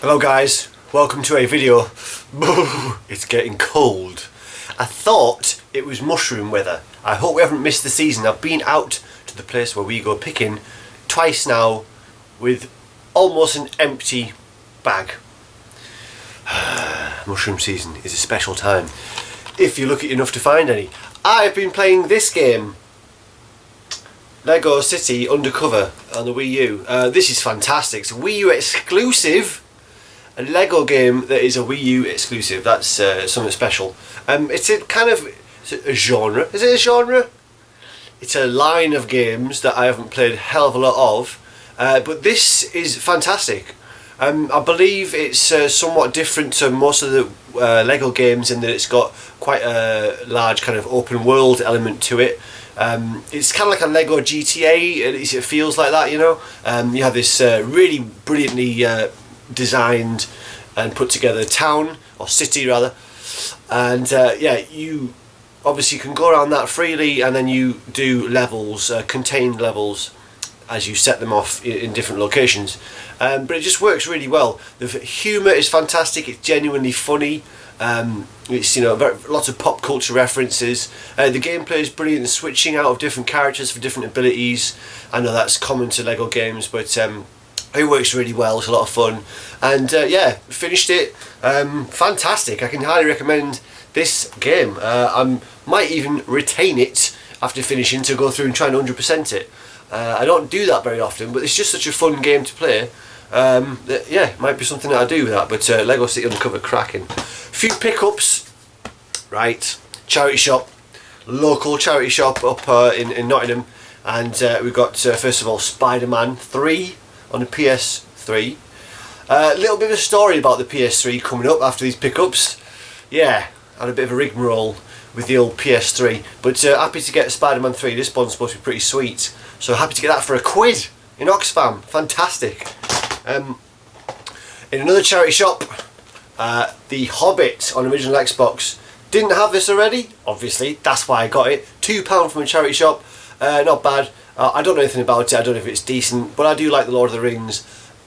Hello guys, welcome to a video. It's getting cold. I thought it was mushroom weather. I hope we haven't missed the season. I've been out to the place where we go picking twice now with almost an empty bag. Mushroom season is a special time if you're lucky enough to find any. I've been playing this game, Lego City Undercover, on the Wii U. This is fantastic. It's a Wii U exclusive. A Lego game that is a Wii U exclusive. That's something special. It's a kind of a genre. Is it a genre? It's a line of games that I haven't played a hell of a lot of. But this is fantastic. I believe it's somewhat different to most of the Lego games in that it's got quite a large kind of open world element to it. It's kind of like a Lego GTA, at least it feels like that, you know. You have this really brilliantly designed and put together town, or city rather, and yeah, you obviously can go around that freely, and then you do levels, contained levels, as you set them off in different locations. But it just works really well. The humour is fantastic. It's genuinely funny. It's, you know, lots of pop culture references. The gameplay is brilliant. The switching out of different characters for different abilities. I know that's common to Lego games, but it works really well. It's a lot of fun, and yeah, finished it. Fantastic. I can highly recommend this game. I might even retain it after finishing to go through and try and 100% it. I don't do that very often, but it's just such a fun game to play. That, yeah, might be something that I do with that. But Lego City Undercover, cracking. Few pickups, right? Charity shop, local charity shop up in Nottingham, and we've got first of all Spider-Man 3 on the PS3. A little bit of a story about the PS3 coming up after these pickups. Yeah, had a bit of a rigmarole with the old PS3, but happy to get Spider-Man 3. This one's supposed to be pretty sweet, so happy to get that for £1 in Oxfam. Fantastic. In another charity shop, The Hobbit on original Xbox. Didn't have this already, obviously, that's why I got it. £2 from a charity shop, not bad. I don't know anything about it, I don't know if it's decent, but I do like the Lord of the Rings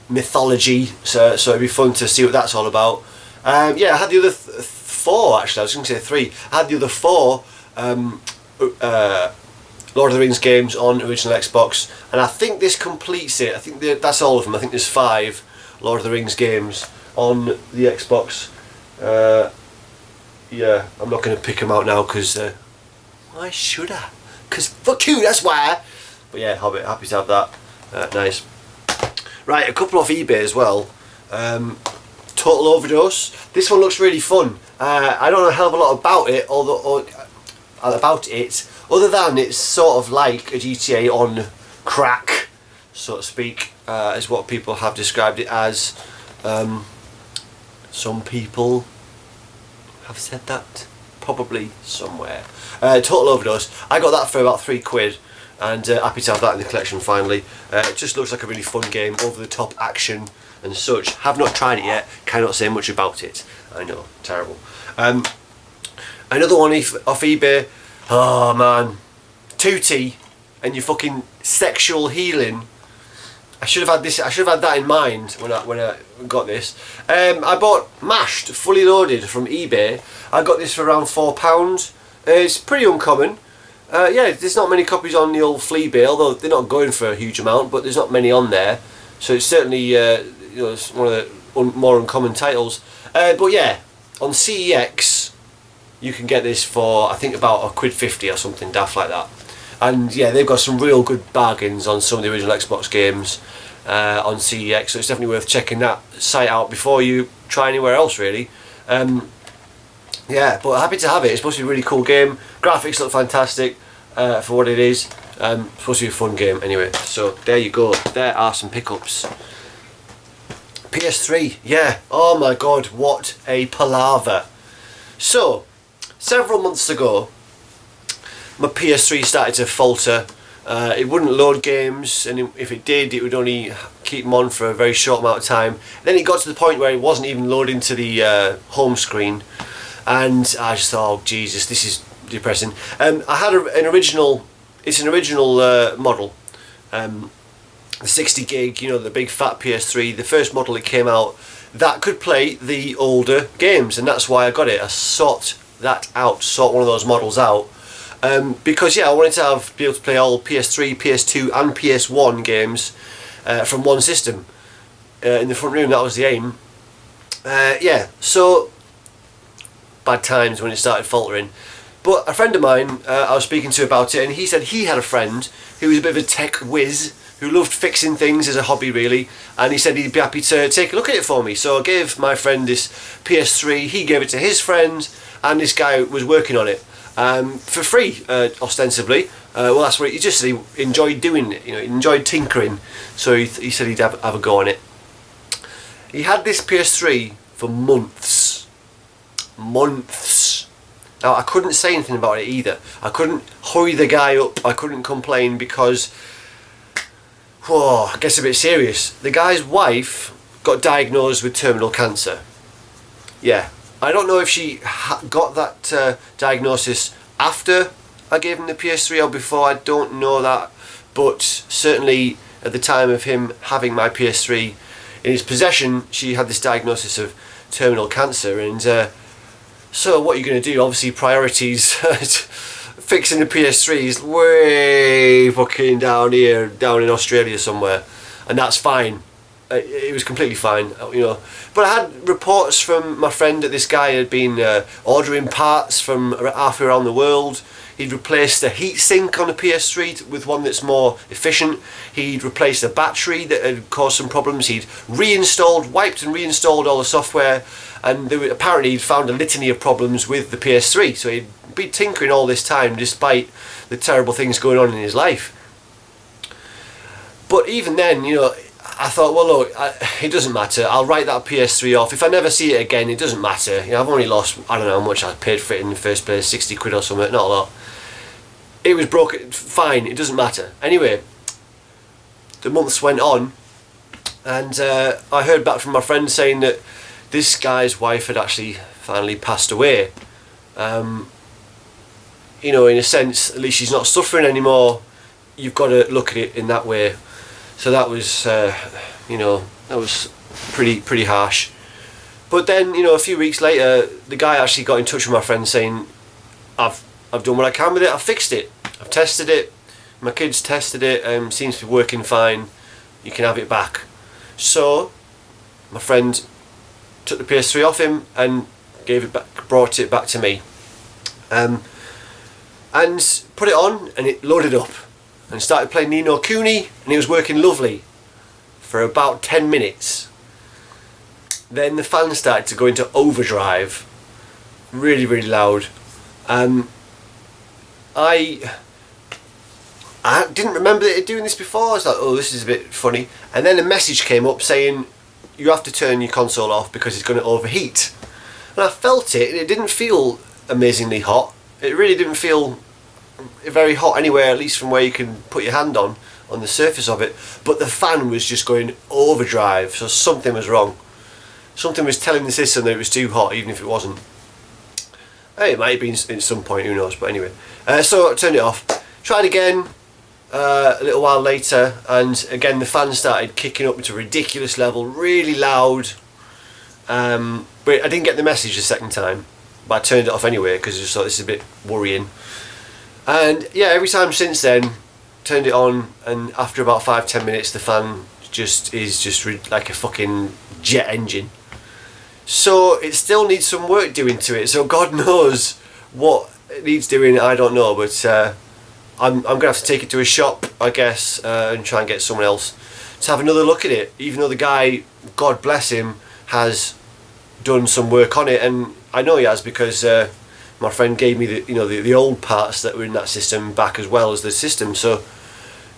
mythology, so it'd be fun to see what that's all about. Yeah, I had the other four, actually. I was going to say 3. I had the other 4 Lord of the Rings games on original Xbox, and I think this completes it. I think that's all of them. I think there's 5 Lord of the Rings games on the Xbox. Yeah, I'm not going to pick them out now because why should I? Because fuck you, that's why. But yeah, Hobbit, happy to have that. Nice. Right, a couple off eBay as well. Total Overdose. This one looks really fun. I don't know a hell of a lot about it, other than it's sort of like a GTA on crack, so to speak, is what people have described it as. Some people have said that, probably somewhere. Total Overdose. I got that for about £3, and happy to have that in the collection finally. It just looks like a really fun game, over the top action and such. Have not tried it yet, cannot say much about it. I know, terrible. Another one off eBay. Oh man, Tootie and your fucking sexual healing. I should have had this. I should have had that in mind when I got this. I bought Mashed fully loaded from eBay. I got this for around £4. It's pretty uncommon. Yeah, there's not many copies on the old Fleabay, although they're not going for a huge amount. But there's not many on there, so it's certainly you know, it's one of the more uncommon titles. But yeah, on CEX you can get this for I think about £1.50 or something daft like that. And yeah, they've got some real good bargains on some of the original Xbox games on CEX, so it's definitely worth checking that site out before you try anywhere else really. Yeah, but happy to have it. It's supposed to be a really cool game. Graphics look fantastic for what it is. Supposed to be a fun game anyway. So there you go. There are some pickups. PS3, yeah. Oh my god, what a palaver. So, several months ago, my PS3 started to falter. It wouldn't load games, and if it did, it would only keep them on for a very short amount of time. Then it got to the point where it wasn't even loading to the home screen, and I just thought, oh Jesus, this is depressing. I had an original. It's an original model. the 60 gig, you know, the big fat PS3, the first model that came out, that could play the older games, and that's why I got it. I sought that out, sought one of those models out, because yeah, I wanted to be able to play all PS3, PS2 and PS1 games from one system in the front room. That was the aim. Yeah, so bad times when it started faltering. But a friend of mine, I was speaking to about it, and he said he had a friend who was a bit of a tech whiz, who loved fixing things as a hobby really, and he said he'd be happy to take a look at it for me. So I gave my friend this PS3, he gave it to his friend, and this guy was working on it for free, ostensibly. Well, that's what he just said, he enjoyed doing it, you know, he enjoyed tinkering, so he said he'd have a go on it. He had this PS3 for months. Now I couldn't say anything about it either. I couldn't hurry the guy up, I couldn't complain because, whoa, it gets a bit serious. The guy's wife got diagnosed with terminal cancer. Yeah, I don't know if she got that diagnosis after I gave him the PS3 or before, I don't know that, but certainly at the time of him having my PS3 in his possession, she had this diagnosis of terminal cancer, and so what are you going to do? Obviously priorities, fixing the PS3 is way fucking down here, down in Australia somewhere, and that's fine. It was completely fine, you know. But I had reports from my friend that this guy had been ordering parts from halfway around the world. He'd replaced the heatsink on the PS3 with one that's more efficient. He'd replaced the battery that had caused some problems. He'd wiped and reinstalled all the software, and apparently he'd found a litany of problems with the PS3. So he'd been tinkering all this time despite the terrible things going on in his life. But even then, you know, I thought, well look, it doesn't matter, I'll write that PS3 off. If I never see it again, it doesn't matter. You know, I've only lost, I don't know how much I paid for it in the first place, 60 quid or something, not a lot. It was broken, fine, it doesn't matter. Anyway, the months went on, and I heard back from my friend saying that this guy's wife had actually finally passed away. You know, in a sense, at least she's not suffering anymore. You've got to look at it in that way. So that was, you know, that was pretty harsh. But then, you know, a few weeks later, the guy actually got in touch with my friend saying, I've done what I can with it, I've fixed it, I've tested it, my kids tested it, seems to be working fine, you can have it back. So my friend took the PS3 off him and gave it back, brought it back to me, and put it on, and it loaded up and started playing Ni no Kuni, and it was working lovely for about 10 minutes. Then the fan started to go into overdrive, really loud. I didn't remember it doing this before. I was like, oh, this is a bit funny. And then a message came up saying you have to turn your console off because it's going to overheat. And I felt it, and it didn't feel amazingly hot. It really didn't feel very hot anywhere, at least from where you can put your hand on the surface of it. But the fan was just going overdrive, so something was wrong. Something was telling the system that it was too hot, even if it wasn't. Hey, it might have been at some point, who knows, but anyway. So I turned it off. Tried again a little while later, and again the fan started kicking up to a ridiculous level, really loud. But I didn't get the message the second time, but I turned it off anyway because I just thought this is a bit worrying. And yeah, every time since then, turned it on, and after about 5-10 minutes the fan is like a fucking jet engine. So it still needs some work doing to it, so God knows what it needs doing, I don't know, but I'm going to have to take it to a shop, I guess, and try and get someone else to have another look at it, even though the guy, God bless him, has done some work on it, and I know he has because my friend gave me the old parts that were in that system back as well as the system, so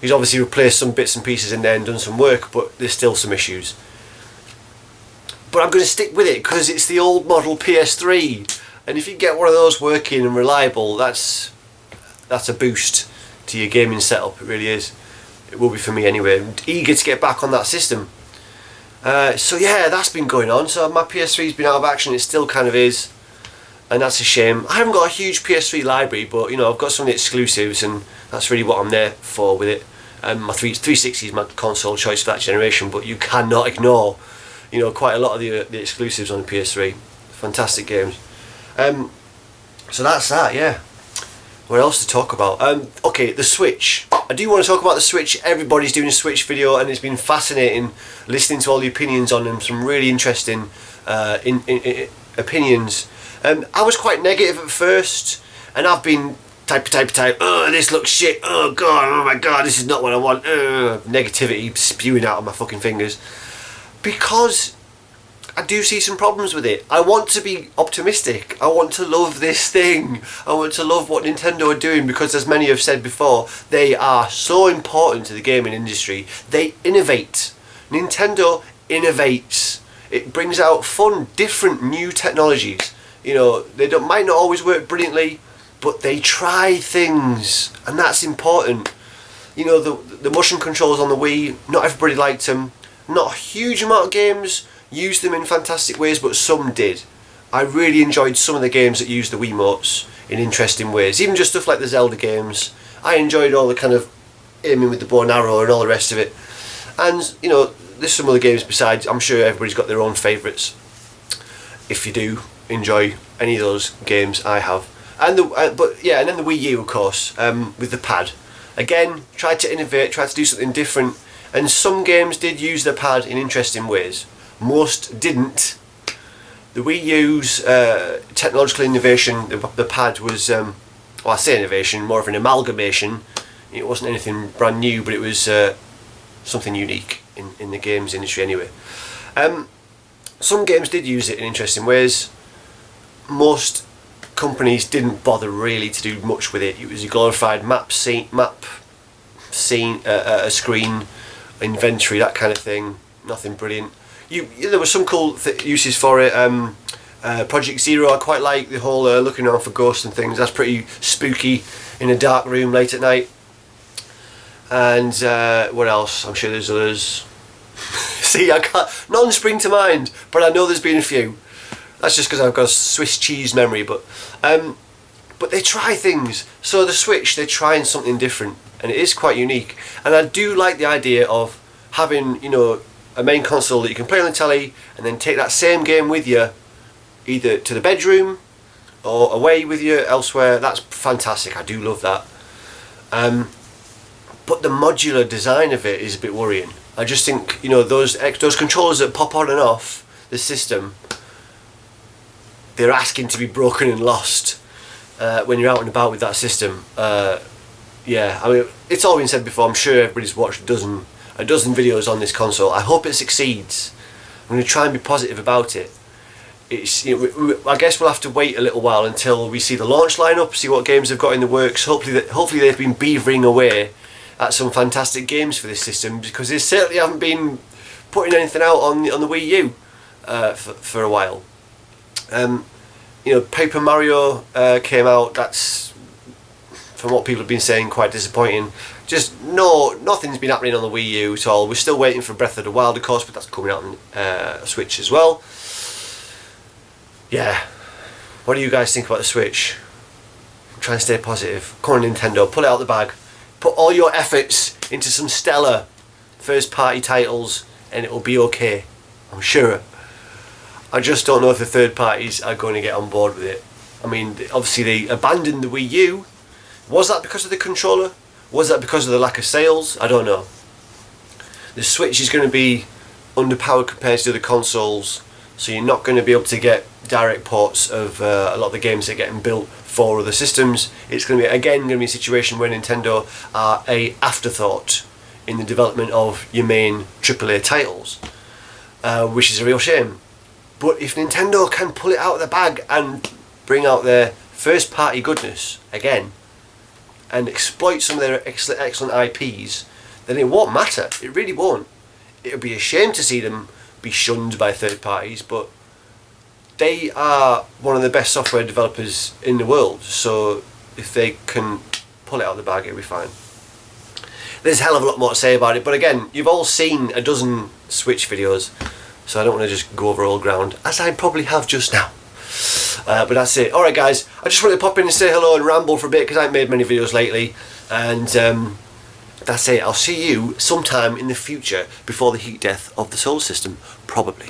he's obviously replaced some bits and pieces in there and done some work, but there's still some issues. But I'm going to stick with it because it's the old model PS3, and if you get one of those working and reliable, that's a boost to your gaming setup. It really is. It will be for me anyway. I'm eager to get back on that system. So yeah, that's been going on. So my PS3's been out of action. It still kind of is, and that's a shame. I haven't got a huge PS3 library, but you know, I've got some of the exclusives, and that's really what I'm there for with it. My 360 is my console choice for that generation, but you cannot ignore, you know, quite a lot of the exclusives on the PS3. Fantastic games. So that's that, yeah. What else to talk about? Okay, the Switch. I do want to talk about the Switch. Everybody's doing a Switch video, and it's been fascinating listening to all the opinions on them. Some really interesting opinions. I was quite negative at first, and I've been type. Oh, this looks shit. Oh god. Oh my god. This is not what I want. Negativity spewing out of my fucking fingers, because I do see some problems with it. I want to be optimistic. I want to love this thing. I want to love what Nintendo are doing, because, as many have said before, they are so important to the gaming industry. They innovate. Nintendo innovates. It brings out fun, different, new technologies. You know, they might not always work brilliantly, but they try things, and that's important. You know, the motion controls on the Wii, not everybody liked them. Not a huge amount of games used them in fantastic ways, but some did. I really enjoyed some of the games that used the Wiimotes in interesting ways. Even just stuff like the Zelda games. I enjoyed all the kind of aiming with the bow and arrow and all the rest of it. And, you know, there's some other games besides. I'm sure everybody's got their own favourites. If you do enjoy any of those games, I have. And but yeah, and then the Wii U, of course, with the pad. Again, tried to innovate, tried to do something different. And some games did use the pad in interesting ways. Most didn't. The Wii U's technological innovation, the pad was, well, I say innovation, more of an amalgamation. It wasn't anything brand new, but it was something unique in the games industry anyway. Some games did use it in interesting ways. Most companies didn't bother really to do much with it. It was a glorified map scene, a screen, inventory, that kind of thing. Nothing brilliant. There were some cool uses for it. Project Zero, I quite like the whole looking around for ghosts and things. That's pretty spooky in a dark room late at night. And what else? I'm sure there's others. See, I can't, none spring to mind, but I know there's been a few. That's just because I've got a Swiss cheese memory. But they try things. So the Switch, they're trying something different, and it is quite unique. And I do like the idea of having, you know, a main console that you can play on the telly, and then take that same game with you, either to the bedroom or away with you elsewhere. That's fantastic. I do love that. But the modular design of it is a bit worrying. I just think, you know, those controllers that pop on and off the system, they're asking to be broken and lost when you're out and about with that system. Yeah, I mean, it's all been said before. I'm sure everybody's watched a dozen videos on this console. I hope it succeeds. I'm going to try and be positive about it. It's, you know, I guess we'll have to wait a little while until we see the launch lineup, see what games they've got in the works. Hopefully they've been beavering away at some fantastic games for this system, because they certainly haven't been putting anything out on the Wii U for a while. You know, Paper Mario came out. That's, from what people have been saying, quite disappointing. Just nothing's been happening on the Wii U at all. We're still waiting for Breath of the Wild, of course, but that's coming out on Switch as well. Yeah, what do you guys think about the Switch? Try and stay positive. Come on, Nintendo, pull it out of the bag. Put all your efforts into some stellar first-party titles, and it will be okay. I'm sure. I just don't know if the third parties are going to get on board with it. I mean, obviously they abandoned the Wii U. Was that because of the controller? Was that because of the lack of sales? I don't know. The Switch is going to be underpowered compared to the consoles, so you're not going to be able to get direct ports of a lot of the games that are getting built for other systems. It's going to be a situation where Nintendo are a afterthought in the development of your main AAA titles, which is a real shame. But if Nintendo can pull it out of the bag and bring out their first party goodness again, and exploit some of their excellent IPs, then it won't matter. It really won't. It would be a shame to see them be shunned by third parties, but they are one of the best software developers in the world, so if they can pull it out of the bag, it'll be fine. There's a hell of a lot more to say about it, but again, you've all seen a dozen Switch videos, so I don't want to just go over all ground, as I probably have just now. But that's it. Alright guys, I just wanted to pop in and say hello and ramble for a bit, because I haven't made many videos lately, and That's it. I'll see you sometime in the future before the heat death of the solar system, probably.